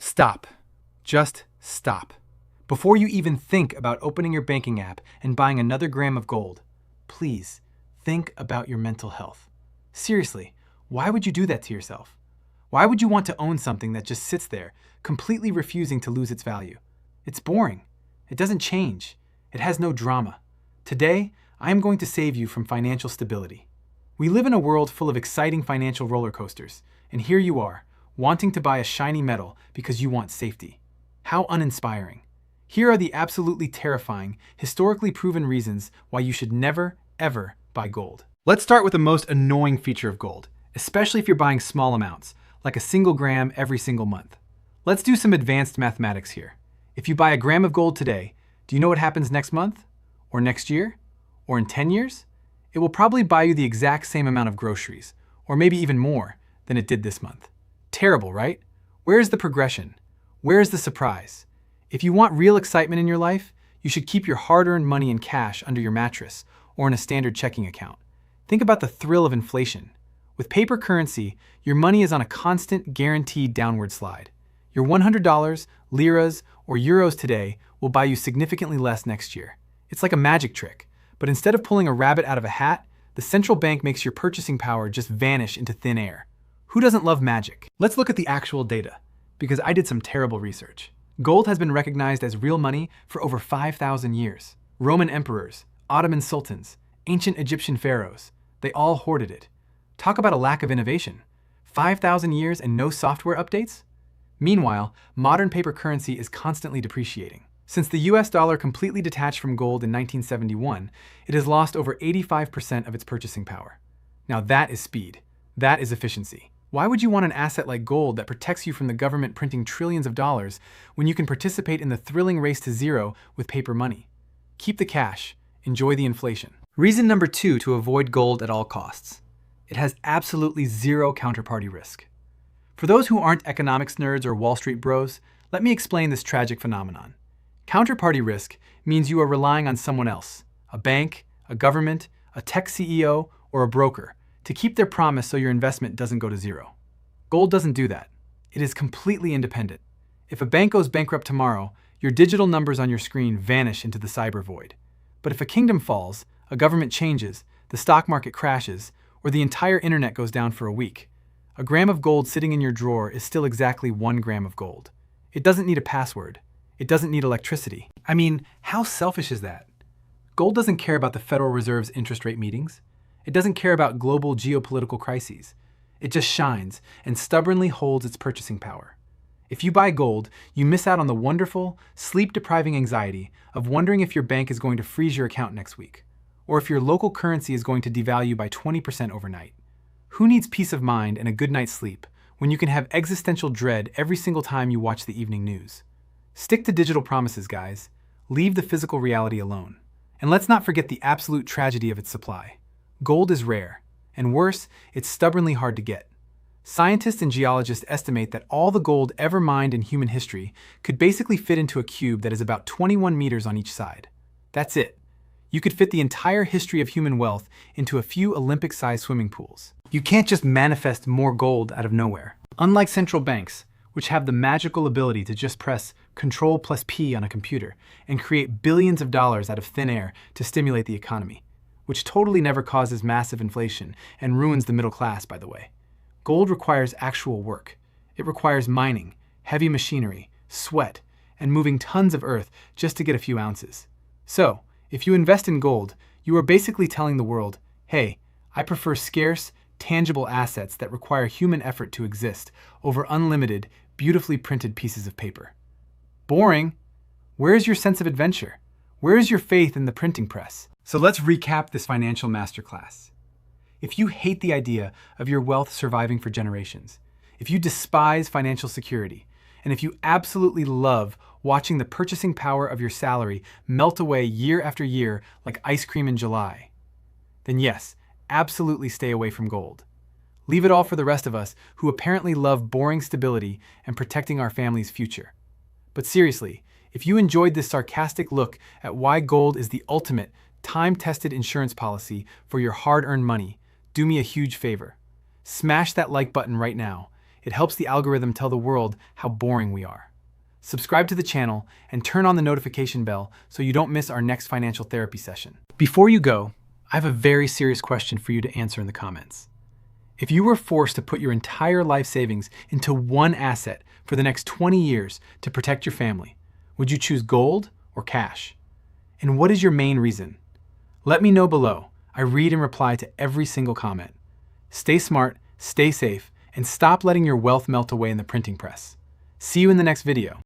Stop. Just stop. Before you even think about opening your banking app and buying another gram of gold, please think about your mental health. Seriously, why would you do that to yourself? Why would you want to own something that just sits there, completely refusing to lose its value? It's boring. It doesn't change. It has no drama. Today, I am going to save you from financial stability. We live in a world full of exciting financial roller coasters, and here you are, wanting to buy a shiny metal because you want safety. How uninspiring. Here are the absolutely terrifying, historically proven reasons why you should never, ever buy gold. Let's start with the most annoying feature of gold, especially if you're buying small amounts, like a single gram every single month. Let's do some advanced mathematics here. If you buy a gram of gold today, do you know what happens next month? Or next year? Or in 10 years? It will probably buy you the exact same amount of groceries, or maybe even more, than it did this month. Terrible, right? Where is the progression? Where is the surprise? If you want real excitement in your life, you should keep your hard-earned money in cash under your mattress or in a standard checking account. Think about the thrill of inflation. With paper currency, your money is on a constant, guaranteed downward slide. Your $100, liras, or euros today will buy you significantly less next year. It's like a magic trick, but instead of pulling a rabbit out of a hat, the central bank makes your purchasing power just vanish into thin air. Who doesn't love magic? Let's look at the actual data, because I did some terrible research. Gold has been recognized as real money for over 5,000 years. Roman emperors, Ottoman sultans, ancient Egyptian pharaohs, they all hoarded it. Talk about a lack of innovation. 5,000 years and no software updates? Meanwhile, modern paper currency is constantly depreciating. Since the US dollar completely detached from gold in 1971, it has lost over 85% of its purchasing power. Now that is speed. That is efficiency. Why would you want an asset like gold that protects you from the government printing trillions of dollars when you can participate in the thrilling race to zero with paper money? Keep the cash. Enjoy the inflation. Reason number 2 to avoid gold at all costs. It has absolutely zero counterparty risk. For those who aren't economics nerds or Wall Street bros, let me explain this tragic phenomenon. Counterparty risk means you are relying on someone else, a bank, a government, a tech CEO, or a broker, to keep their promise so your investment doesn't go to zero. Gold doesn't do that. It is completely independent. If a bank goes bankrupt tomorrow, your digital numbers on your screen vanish into the cyber void. But if a kingdom falls, a government changes, the stock market crashes, or the entire internet goes down for a week, a gram of gold sitting in your drawer is still exactly 1 gram of gold. It doesn't need a password. It doesn't need electricity. I mean, how selfish is that? Gold doesn't care about the Federal Reserve's interest rate meetings. It doesn't care about global geopolitical crises. It just shines and stubbornly holds its purchasing power. If you buy gold, you miss out on the wonderful, sleep-depriving anxiety of wondering if your bank is going to freeze your account next week, or if your local currency is going to devalue by 20% overnight. Who needs peace of mind and a good night's sleep when you can have existential dread every single time you watch the evening news? Stick to digital promises, guys. Leave the physical reality alone. And let's not forget the absolute tragedy of its supply. Gold is rare, and worse, it's stubbornly hard to get. Scientists and geologists estimate that all the gold ever mined in human history could basically fit into a cube that is about 21 meters on each side. That's it. You could fit the entire history of human wealth into a few Olympic-sized swimming pools. You can't just manifest more gold out of nowhere. Unlike central banks, which have the magical ability to just press Ctrl+P on a computer and create billions of dollars out of thin air to stimulate the economy, which totally never causes massive inflation and ruins the middle class, by the way. Gold requires actual work. It requires mining, heavy machinery, sweat, and moving tons of earth just to get a few ounces. So, if you invest in gold, you are basically telling the world, hey, I prefer scarce, tangible assets that require human effort to exist over unlimited, beautifully printed pieces of paper. Boring. Where is your sense of adventure? Where is your faith in the printing press? So let's recap this financial masterclass. If you hate the idea of your wealth surviving for generations, if you despise financial security, and if you absolutely love watching the purchasing power of your salary melt away year after year like ice cream in July, then yes, absolutely stay away from gold. Leave it all for the rest of us who apparently love boring stability and protecting our family's future. But seriously, if you enjoyed this sarcastic look at why gold is the ultimate, time-tested insurance policy for your hard-earned money, do me a huge favor. Smash that like button right now. It helps the algorithm tell the world how boring we are. Subscribe to the channel and turn on the notification bell so you don't miss our next financial therapy session. Before you go, I have a very serious question for you to answer in the comments. If you were forced to put your entire life savings into one asset for the next 20 years to protect your family, would you choose gold or cash? And what is your main reason? Let me know below. I read and reply to every single comment. Stay smart, stay safe, and stop letting your wealth melt away in the printing press. See you in the next video.